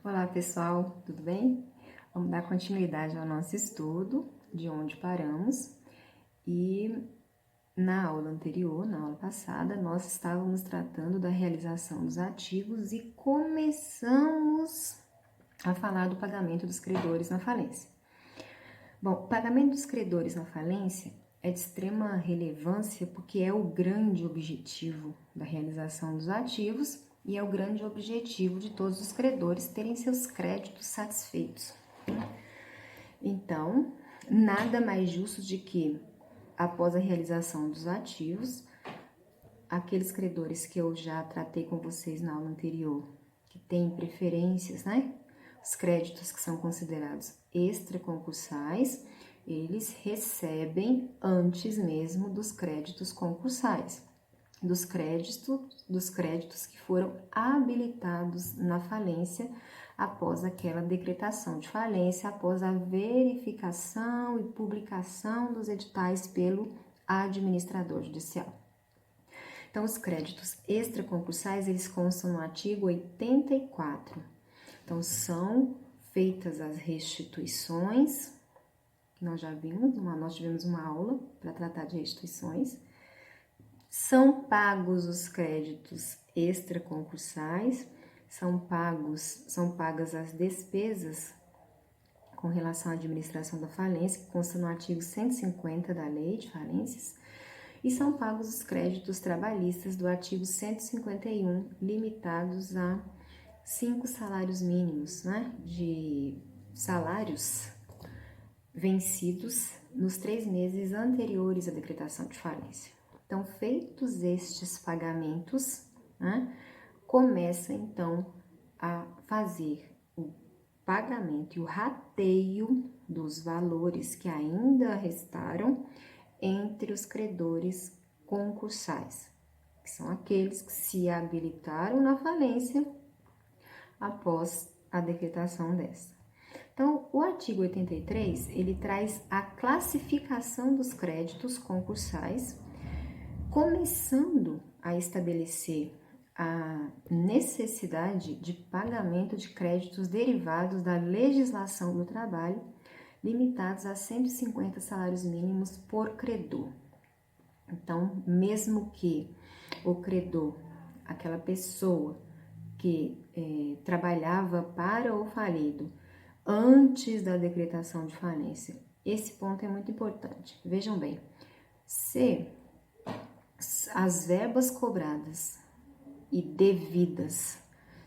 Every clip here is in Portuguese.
Olá pessoal, tudo bem? Vamos dar continuidade ao nosso estudo, de onde paramos. E na aula anterior, na aula passada, nós estávamos tratando da realização dos ativos e começamos a falar do pagamento dos credores na falência. Bom, o pagamento dos credores na falência é de extrema relevância porque é o grande objetivo da realização dos ativos e é o grande objetivo de todos os credores terem seus créditos satisfeitos. Então, nada mais justo de que, após a realização dos ativos, aqueles credores que eu já tratei com vocês na aula anterior, que têm preferências, né? Os créditos que são considerados extraconcursais, eles recebem antes mesmo dos créditos concursais, dos créditos que foram habilitados na falência após aquela decretação de falência, após a verificação e publicação dos editais pelo administrador judicial. Então, os créditos extraconcursais, eles constam no artigo 84. Então, são feitas as restituições, que nós já vimos, nós tivemos uma aula para tratar de restituições. São pagos os créditos extraconcursais, são pagas as despesas com relação à administração da falência, que consta no artigo 150 da Lei de Falências, e são pagos os créditos trabalhistas do artigo 151, limitados a 5 salários mínimos, né, de salários vencidos nos 3 meses anteriores à decretação de falência. Então, feitos estes pagamentos, né, começa então a fazer o pagamento e o rateio dos valores que ainda restaram entre os credores concursais, que são aqueles que se habilitaram na falência após a decretação dessa. Então, o artigo 83, ele traz a classificação dos créditos concursais, começando a estabelecer a necessidade de pagamento de créditos derivados da legislação do trabalho, limitados a 150 salários mínimos por credor. Então, mesmo que o credor, aquela pessoa que trabalhava para o falido antes da decretação de falência, esse ponto é muito importante. Vejam bem, se as verbas cobradas e devidas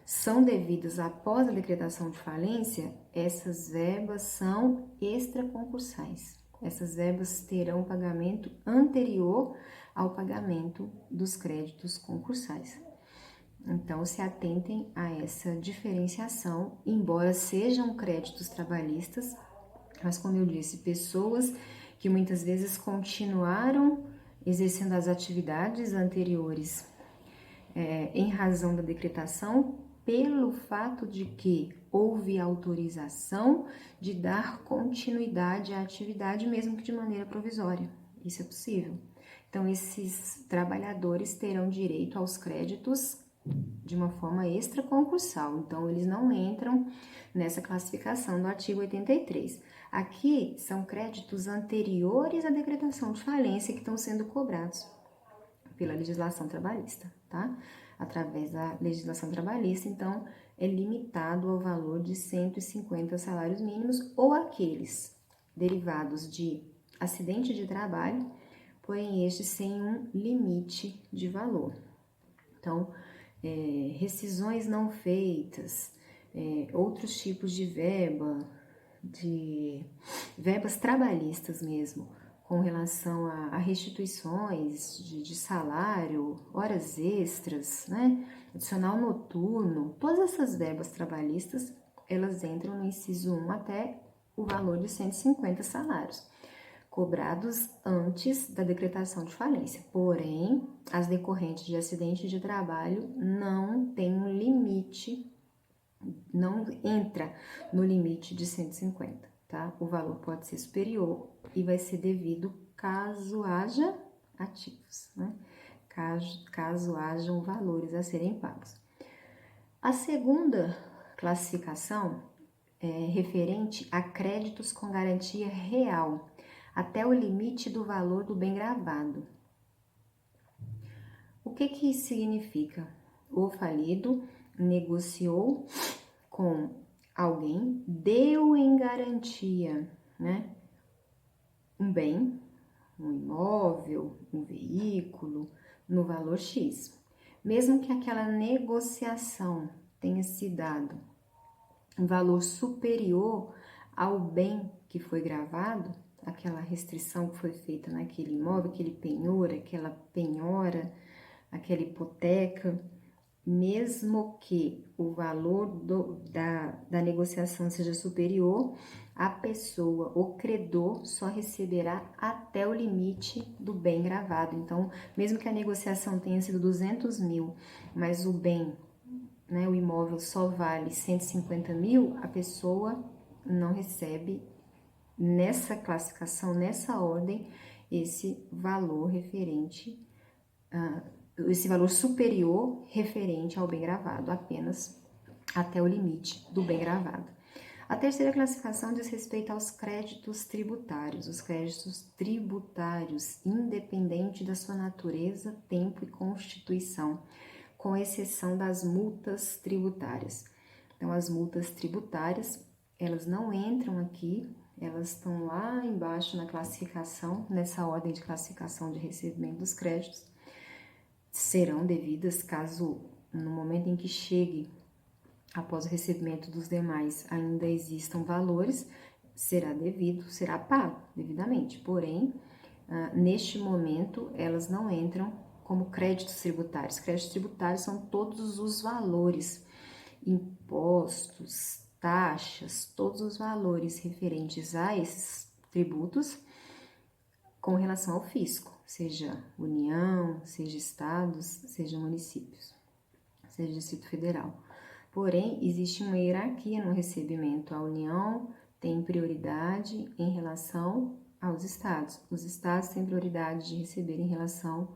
são devidas após a decretação de falência, essas verbas são extraconcursais. Essas verbas terão pagamento anterior ao pagamento dos créditos concursais. Então, se atentem a essa diferenciação, embora sejam créditos trabalhistas, mas como eu disse, pessoas que muitas vezes continuaram exercendo as atividades anteriores em razão da decretação, pelo fato de que houve autorização de dar continuidade à atividade, mesmo que de maneira provisória. Isso é possível. Então, esses trabalhadores terão direito aos créditos de uma forma extraconcursal. Então, eles não entram nessa classificação do artigo 83. Aqui são créditos anteriores à decretação de falência que estão sendo cobrados pela legislação trabalhista, tá? Através da legislação trabalhista, então, é limitado ao valor de 150 salários mínimos ou aqueles derivados de acidente de trabalho, porém estes sem um limite de valor. Então, rescisões não feitas, outros tipos de verbas trabalhistas mesmo, com relação a restituições de salário, horas extras, né? Adicional noturno, todas essas verbas trabalhistas, elas entram no inciso 1 até o valor de 150 salários, cobrados antes da decretação de falência. Porém, as decorrentes de acidente de trabalho não tem um limite, não entra no limite de 150, tá? O valor pode ser superior e vai ser devido caso haja ativos, né? Caso hajam valores a serem pagos. A segunda classificação é referente a créditos com garantia real, até o limite do valor do bem gravado. O que que isso significa? O falido negociou com alguém, deu em garantia, né, um bem, um imóvel, um veículo, no valor X. Mesmo que aquela negociação tenha se dado um valor superior ao bem que foi gravado, aquela restrição que foi feita naquele imóvel, aquele penhor, aquela penhora, aquela hipoteca, mesmo que o valor da negociação seja superior, a pessoa, o credor, só receberá até o limite do bem gravado. Então, mesmo que a negociação tenha sido 200 mil, mas o bem, né, o imóvel só vale 150 mil, a pessoa não recebe nessa classificação, nessa ordem, esse valor referente esse valor superior referente ao bem gravado, apenas até o limite do bem gravado. A terceira classificação diz respeito aos créditos tributários. Os créditos tributários, independente da sua natureza, tempo e constituição, com exceção das multas tributárias. Então, as multas tributárias, elas não entram aqui, elas estão lá embaixo na classificação, nessa ordem de classificação de recebimento dos créditos, serão devidas caso no momento em que chegue após o recebimento dos demais ainda existam valores, será devido, será pago devidamente. Porém, neste momento elas não entram como créditos tributários. Créditos tributários são todos os valores, impostos, taxas, todos os valores referentes a esses tributos com relação ao fisco, seja União, seja estados, seja municípios, seja Distrito Federal. Porém, existe uma hierarquia no recebimento. A União tem prioridade em relação aos estados. Os estados têm prioridade de receber em relação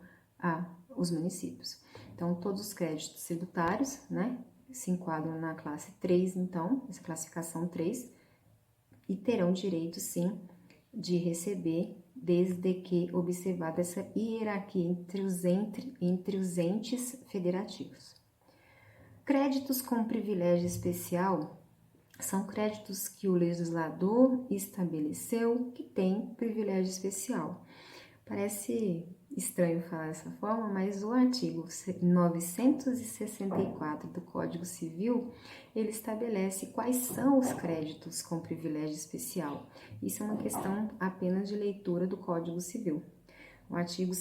aos municípios. Então, todos os créditos tributários, né, se enquadram na classe 3, então, essa classificação 3, e terão direito, sim, de receber, desde que observada essa hierarquia entre os entes federativos. Créditos com privilégio especial são créditos que o legislador estabeleceu que tem privilégio especial. Parece estranho falar dessa forma, mas o artigo 964 do Código Civil, ele estabelece quais são os créditos com privilégio especial. Isso é uma questão apenas de leitura do Código Civil. O artigo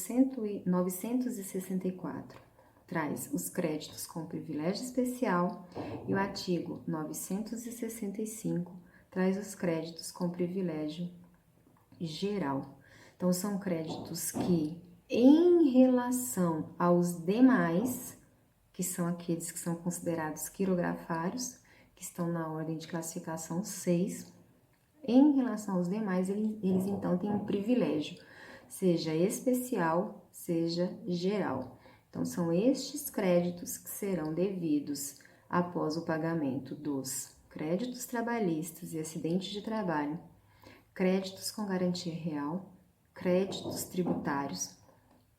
964 traz os créditos com privilégio especial e o artigo 965 traz os créditos com privilégio geral. Então, são créditos que, em relação aos demais, que são aqueles que são considerados quirografários, que estão na ordem de classificação 6, em relação aos demais, eles então têm um privilégio, seja especial, seja geral. Então, são estes créditos que serão devidos após o pagamento dos créditos trabalhistas e acidentes de trabalho, créditos com garantia real, créditos tributários,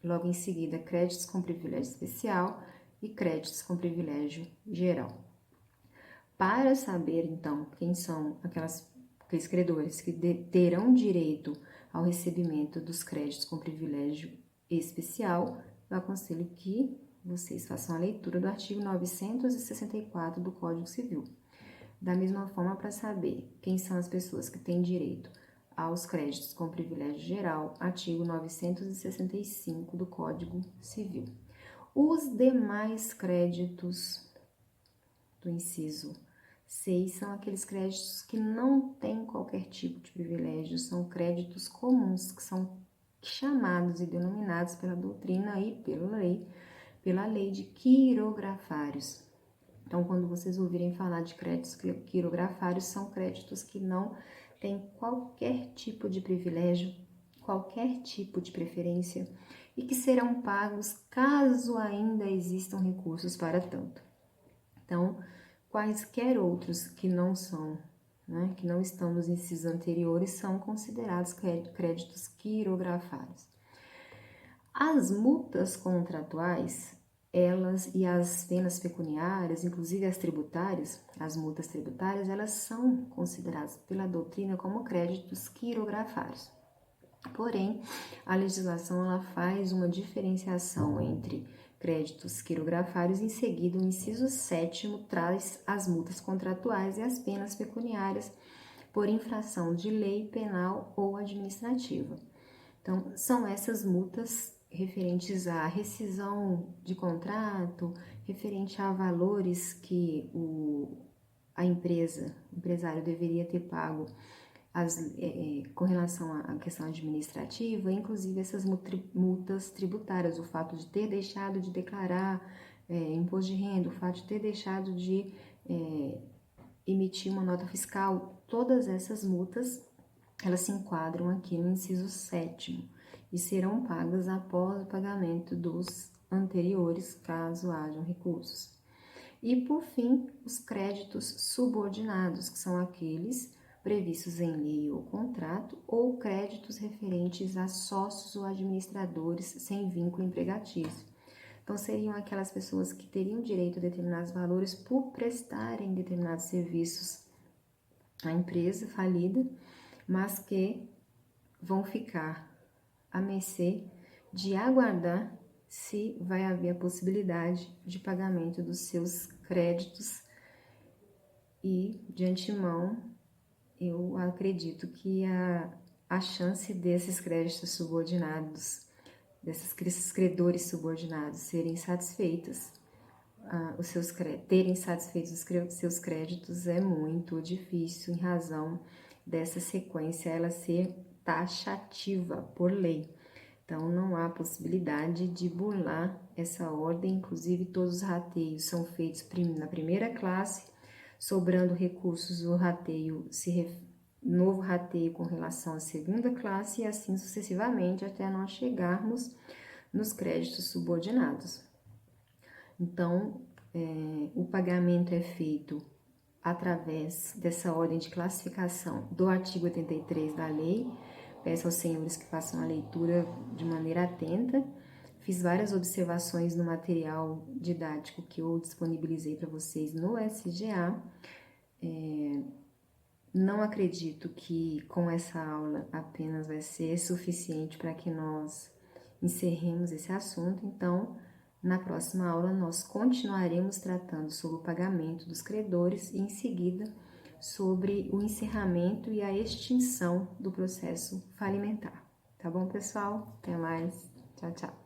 logo em seguida, créditos com privilégio especial e créditos com privilégio geral. Para saber, então, quem são aqueles credores que terão direito ao recebimento dos créditos com privilégio especial, eu aconselho que vocês façam a leitura do artigo 964 do Código Civil. Da mesma forma, para saber quem são as pessoas que têm direito aos créditos com privilégio geral, artigo 965 do Código Civil. Os demais créditos do inciso 6 são aqueles créditos que não têm qualquer tipo de privilégio, são créditos comuns, que são chamados e denominados pela doutrina e pela lei de quirografários. Então, quando vocês ouvirem falar de créditos quirografários, são créditos que não têm qualquer tipo de privilégio, qualquer tipo de preferência e que serão pagos caso ainda existam recursos para tanto. Então, quaisquer outros que não são, né, que não estão nos incisos anteriores, são considerados créditos quirografários. As multas contratuais, elas e as penas pecuniárias, inclusive as tributárias, as multas tributárias, elas são consideradas pela doutrina como créditos quirografários. Porém, a legislação ela faz uma diferenciação entre créditos quirografários, em seguida o inciso 7º traz as multas contratuais e as penas pecuniárias por infração de lei penal ou administrativa. Então, são essas multas referentes à rescisão de contrato, referente a valores que o empresário deveria ter pago com relação à questão administrativa, inclusive essas multas tributárias, o fato de ter deixado de declarar imposto de renda, o fato de ter deixado de emitir uma nota fiscal, todas essas multas, elas se enquadram aqui no inciso 7º e serão pagas após o pagamento dos anteriores, caso hajam recursos. E, por fim, os créditos subordinados, que são aqueles previstos em lei ou contrato, ou créditos referentes a sócios ou administradores sem vínculo empregatício. Então, seriam aquelas pessoas que teriam direito a determinados valores por prestarem determinados serviços à empresa falida, mas que vão ficar à mercê de aguardar se vai haver a possibilidade de pagamento dos seus créditos. E, de antemão, eu acredito que a chance desses créditos subordinados, desses credores subordinados serem satisfeitos, terem satisfeitos os seus créditos é muito difícil em razão dessa sequência ela ser taxativa por lei. Então, não há possibilidade de burlar essa ordem, inclusive todos os rateios são feitos na primeira classe, sobrando recursos do rateio, novo rateio com relação à segunda classe e assim sucessivamente até nós chegarmos nos créditos subordinados. Então, o pagamento é feito através dessa ordem de classificação do artigo 83 da lei. Peço aos senhores que façam a leitura de maneira atenta. Fiz várias observações no material didático que eu disponibilizei para vocês no SGA. Não acredito que com essa aula apenas vai ser suficiente para que nós encerremos esse assunto, então, na próxima aula nós continuaremos tratando sobre o pagamento dos credores e, em seguida, sobre o encerramento e a extinção do processo falimentar. Tá bom, pessoal? Até mais. Tchau, tchau.